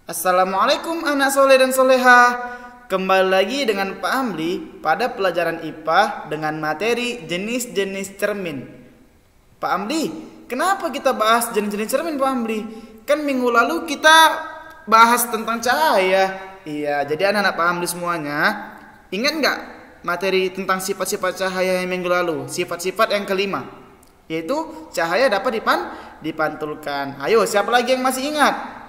Assalamualaikum anak soleh dan soleha. Kembali lagi dengan Pak Amli pada pelajaran IPA dengan materi jenis-jenis cermin. Pak Amli, kenapa kita bahas jenis-jenis cermin Pak Amli? Kan minggu lalu kita bahas tentang cahaya. Iya, jadi anak-anak Pak Amli semuanya, ingat nggak materi tentang sifat-sifat cahaya yang minggu lalu? Sifat-sifat yang kelima, yaitu cahaya dapat dipantulkan. Ayo, siapa lagi yang masih ingat?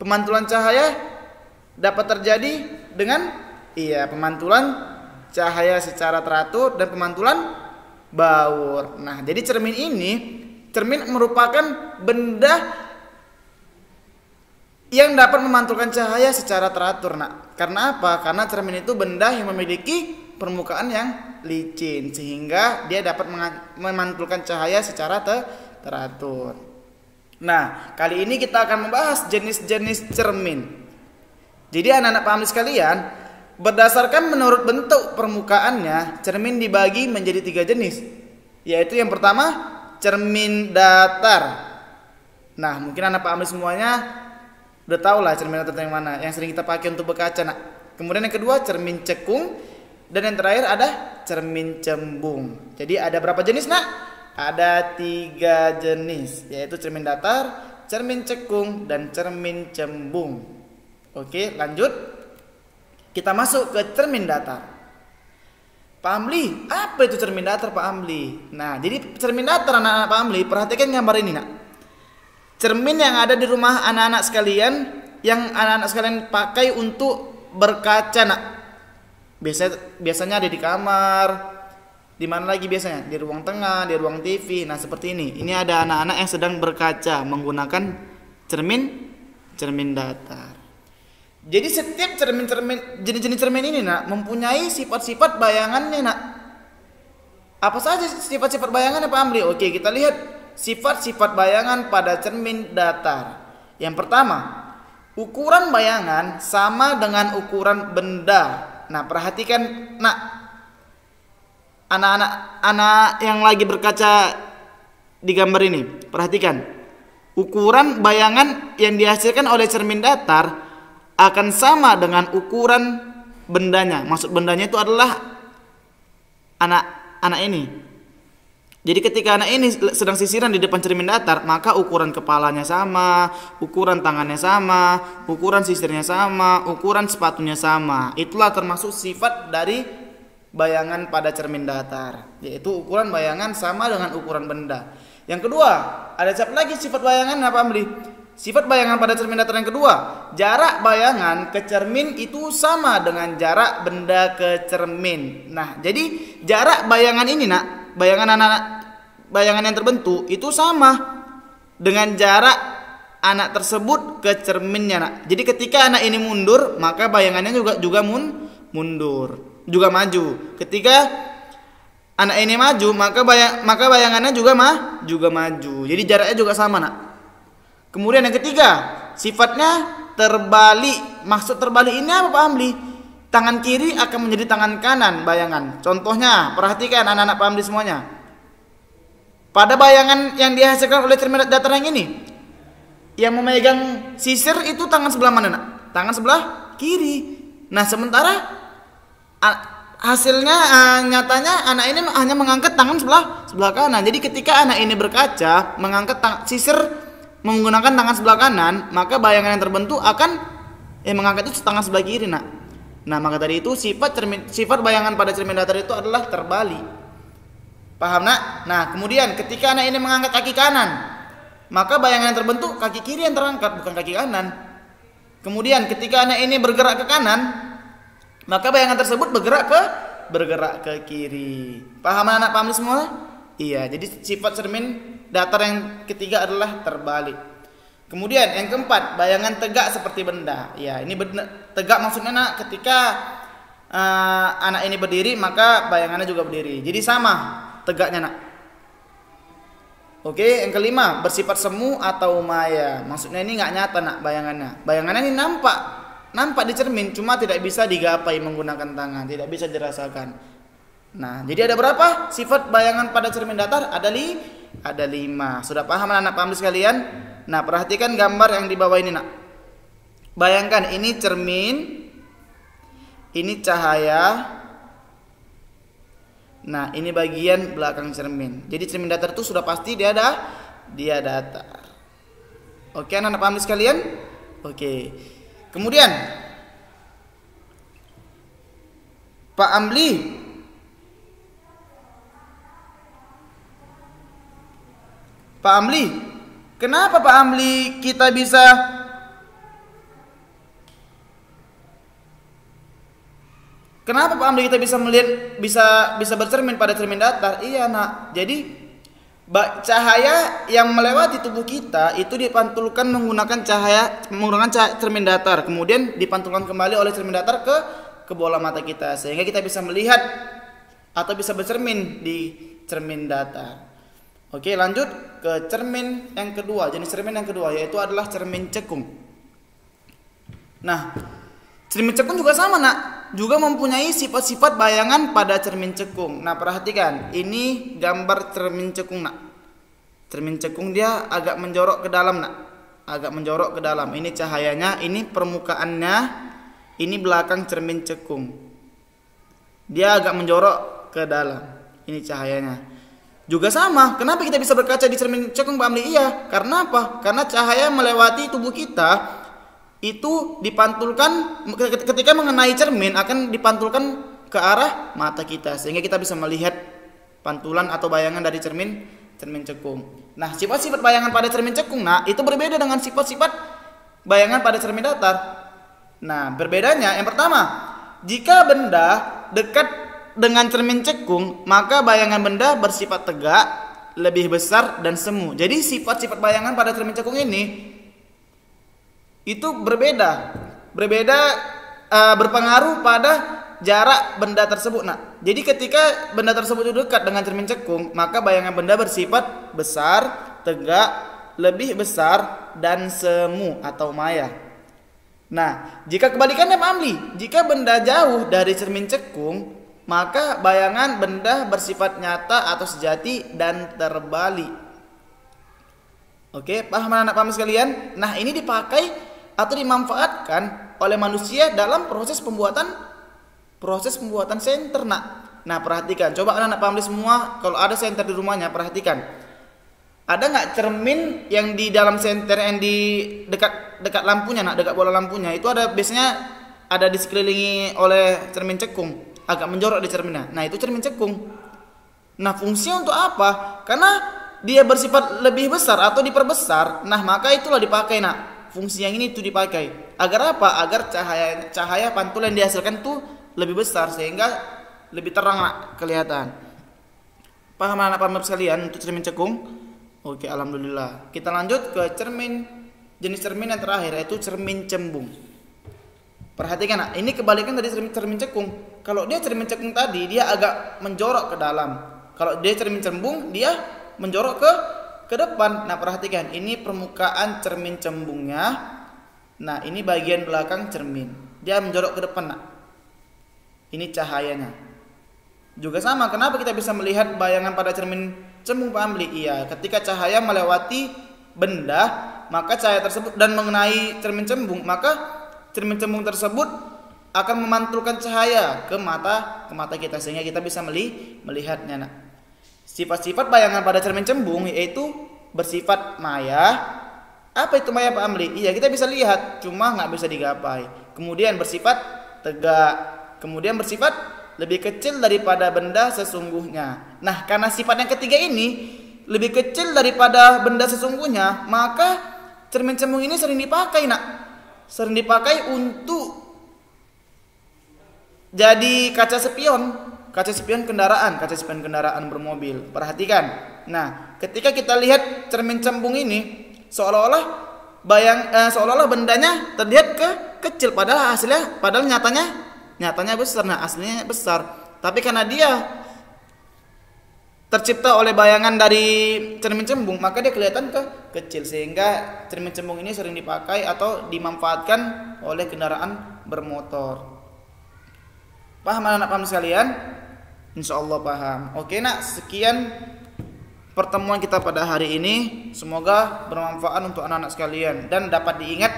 Pemantulan cahaya dapat terjadi dengan pemantulan cahaya secara teratur dan pemantulan baur. Nah, jadi cermin merupakan benda yang dapat memantulkan cahaya secara teratur. Nah, karena apa? Karena cermin itu benda yang memiliki permukaan yang licin sehingga dia dapat memantulkan cahaya secara teratur. Nah, kali ini kita akan membahas jenis-jenis cermin. Jadi anak-anak Pak Amli sekalian, berdasarkan menurut bentuk permukaannya, cermin dibagi menjadi 3 jenis. Yaitu yang pertama, cermin datar. Nah, mungkin anak Pak Amli semuanya udah tahu lah cermin datar yang mana, yang sering kita pakai untuk berkaca. Nah, kemudian yang kedua, cermin cekung. Dan yang terakhir ada cermin cembung. Jadi ada berapa jenis, Nak? Ada 3 jenis, yaitu cermin datar, cermin cekung, dan cermin cembung. Oke, lanjut. Kita masuk ke cermin datar. Pak Amli, apa itu cermin datar Pak Amli? Nah, jadi cermin datar anak-anak Pak Amli, perhatikan gambar ini, Nak. Cermin yang ada di rumah anak-anak sekalian, yang anak-anak sekalian pakai untuk berkaca, Nak. Biasanya ada di kamar. Di mana lagi biasanya? Di ruang tengah, di ruang TV. Nah, seperti ini. Ini ada anak-anak yang sedang berkaca menggunakan cermin datar. Jadi setiap jenis-jenis cermin ini, Nak, mempunyai sifat-sifat bayangannya, Nak. Apa saja sifat-sifat bayangannya Pak Amli? Oke, kita lihat sifat-sifat bayangan pada cermin datar. Yang pertama, ukuran bayangan sama dengan ukuran benda. Nah, perhatikan, Nak. Anak-anak yang lagi berkaca di gambar ini, perhatikan. Ukuran bayangan yang dihasilkan oleh cermin datar akan sama dengan ukuran bendanya. Maksud bendanya itu adalah anak ini. Jadi ketika anak ini sedang sisiran di depan cermin datar, maka ukuran kepalanya sama, ukuran tangannya sama, ukuran sisirnya sama, ukuran sepatunya sama. Itulah termasuk sifat dari bayangan pada cermin datar, yaitu ukuran bayangan sama dengan ukuran benda. Yang kedua, ada siapa lagi sifat bayangan apa Amli? Sifat bayangan pada cermin datar yang kedua, jarak bayangan ke cermin itu sama dengan jarak benda ke cermin. Nah, jadi jarak bayangan ini, Nak, bayangan yang terbentuk itu sama dengan jarak anak tersebut ke cerminnya, Nak. Jadi ketika anak ini mundur, maka bayangannya juga mundur. Juga maju. Ketika anak ini maju, maka bayangannya juga maju. Jadi jaraknya juga sama, Nak. Kemudian yang ketiga, sifatnya terbalik. Maksud terbalik ini apa Pak Amli? Tangan kiri akan menjadi tangan kanan bayangan. Contohnya, perhatikan anak-anak Pak Amli semuanya. Pada bayangan yang dihasilkan oleh cermin datar yang ini, yang memegang sisir itu tangan sebelah mana, Nak? Tangan sebelah kiri. Nah, sementara hasilnya nyatanya anak ini hanya mengangkat tangan sebelah kanan. Jadi ketika anak ini berkaca mengangkat sisir menggunakan tangan sebelah kanan, maka bayangan yang terbentuk akan mengangkat itu tangan sebelah kiri, Nak. Nah, maka tadi itu sifat bayangan pada cermin datar itu adalah terbalik. Paham, Nak? Nah, kemudian ketika anak ini mengangkat kaki kanan, maka bayangan yang terbentuk kaki kiri yang terangkat, bukan kaki kanan. Kemudian ketika anak ini bergerak ke kanan, maka bayangan tersebut bergerak ke kiri. Paham anak Pak Amli semua? Iya, jadi sifat cermin datar yang ketiga adalah terbalik. Kemudian yang keempat, bayangan tegak seperti benda. Ya, ini tegak maksudnya, Nak, ketika anak ini berdiri, maka bayangannya juga berdiri. Jadi sama tegaknya, Nak. Oke, yang kelima, bersifat semu atau maya. Maksudnya ini nggak nyata, Nak, bayangannya. Bayangannya ini nampak di cermin, cuma tidak bisa digapai menggunakan tangan, tidak bisa dirasakan. Nah, jadi ada berapa sifat bayangan pada cermin datar? Ada 5. Sudah paham anak-anak Pak Amli sekalian? Nah, perhatikan gambar yang di bawah ini, Nak. Bayangkan ini cermin, ini cahaya. Nah, ini bagian belakang cermin. Jadi cermin datar itu sudah pasti dia datar. Oke, anak-anak paham sekalian? Oke. Kemudian Pak Amli, kenapa Pak Amli kita bisa melihat, bisa bercermin pada cermin datar? Iya, Nak. Jadi cahaya yang melewati tubuh kita itu dipantulkan menggunakan cermin datar, kemudian dipantulkan kembali oleh cermin datar ke bola mata kita, sehingga kita bisa melihat atau bisa bercermin di cermin datar. Oke, lanjut ke cermin yang kedua. Jenis cermin yang kedua yaitu adalah cermin cekung. Nah, cermin cekung juga sama, Nak. Juga mempunyai sifat-sifat bayangan pada cermin cekung. Nah, perhatikan. Ini gambar cermin cekung, Nak. Cermin cekung dia agak menjorok ke dalam, Nak. Agak menjorok ke dalam. Ini cahayanya, ini permukaannya, ini belakang cermin cekung. Dia agak menjorok ke dalam. Ini cahayanya. Juga sama. Kenapa kita bisa berkaca di cermin cekung, Pak Amli? Iya, karena apa? Karena cahaya melewati tubuh kita itu dipantulkan ketika mengenai cermin, akan dipantulkan ke arah mata kita, sehingga kita bisa melihat pantulan atau bayangan dari cermin cekung. Nah, sifat-sifat bayangan pada cermin cekung, nah, itu berbeda dengan sifat-sifat bayangan pada cermin datar. Nah, berbedanya yang pertama, jika benda dekat dengan cermin cekung, maka bayangan benda bersifat tegak, lebih besar dan semu. Jadi sifat-sifat bayangan pada cermin cekung ini itu berbeda berpengaruh pada jarak benda tersebut. Nah, jadi ketika benda tersebut itu dekat dengan cermin cekung, maka bayangan benda bersifat besar, tegak, lebih besar dan semu atau maya. Nah, jika kebalikannya, Pak Amli, jika benda jauh dari cermin cekung, maka bayangan benda bersifat nyata atau sejati dan terbalik. Oke, paham anak paham sekalian? Nah, ini dipakai atau dimanfaatkan oleh manusia dalam proses pembuatan senter, Nak. Nah, perhatikan, coba anak-anak paham semua, kalau ada senter di rumahnya, perhatikan. Ada nggak cermin yang di dalam senter yang di dekat lampunya, Nak, dekat bola lampunya itu biasanya ada di sekelilingi oleh cermin cekung, agak menjorok di cerminnya. Nah, itu cermin cekung. Nah, fungsinya untuk apa? Karena dia bersifat lebih besar atau diperbesar. Nah, maka itulah dipakai, Nak. Fungsi yang ini itu dipakai agar apa? Agar cahaya pantul yang dihasilkan itu lebih besar sehingga lebih terang, Nak, kelihatan. Paham anak-anak sekalian untuk cermin cekung? Oke, alhamdulillah. Kita lanjut ke jenis cermin yang terakhir, yaitu cermin cembung. Perhatikan, Nak, ini kebalikan dari cermin cekung. Kalau dia cermin cekung tadi dia agak menjorok ke dalam. Kalau dia cermin cembung dia menjorok ke depan. Nah, perhatikan, ini permukaan cermin cembungnya. Nah, ini bagian belakang cermin. Dia menjorok ke depan, Nak. Ini cahayanya. Juga sama, kenapa kita bisa melihat bayangan pada cermin cembung, Pak Amli? Iya, ketika cahaya melewati benda, maka cahaya tersebut dan mengenai cermin cembung, maka cermin cembung tersebut akan memantulkan cahaya ke mata kita, sehingga kita bisa melihatnya, Nak. Sifat-sifat bayangan pada cermin cembung yaitu bersifat maya. Apa itu maya, Pak Amli? Iya, kita bisa lihat, cuma nggak bisa digapai. Kemudian bersifat tegak. Kemudian bersifat lebih kecil daripada benda sesungguhnya. Nah, karena sifat yang ketiga ini lebih kecil daripada benda sesungguhnya, maka cermin cembung ini sering dipakai, Nak. Sering dipakai untuk jadi kaca spion kendaraan bermobil. Perhatikan. Nah, ketika kita lihat cermin cembung ini, seolah-olah bendanya terlihat kecil, padahal nyatanya besar. Nah, aslinya besar. Tapi karena dia tercipta oleh bayangan dari cermin cembung, maka dia kelihatan kecil, sehingga cermin cembung ini sering dipakai atau dimanfaatkan oleh kendaraan bermotor. Paham anak-anak paham sekalian? Insyaallah paham. Oke, Nak, sekian pertemuan kita pada hari ini. Semoga bermanfaat untuk anak-anak sekalian dan dapat diingat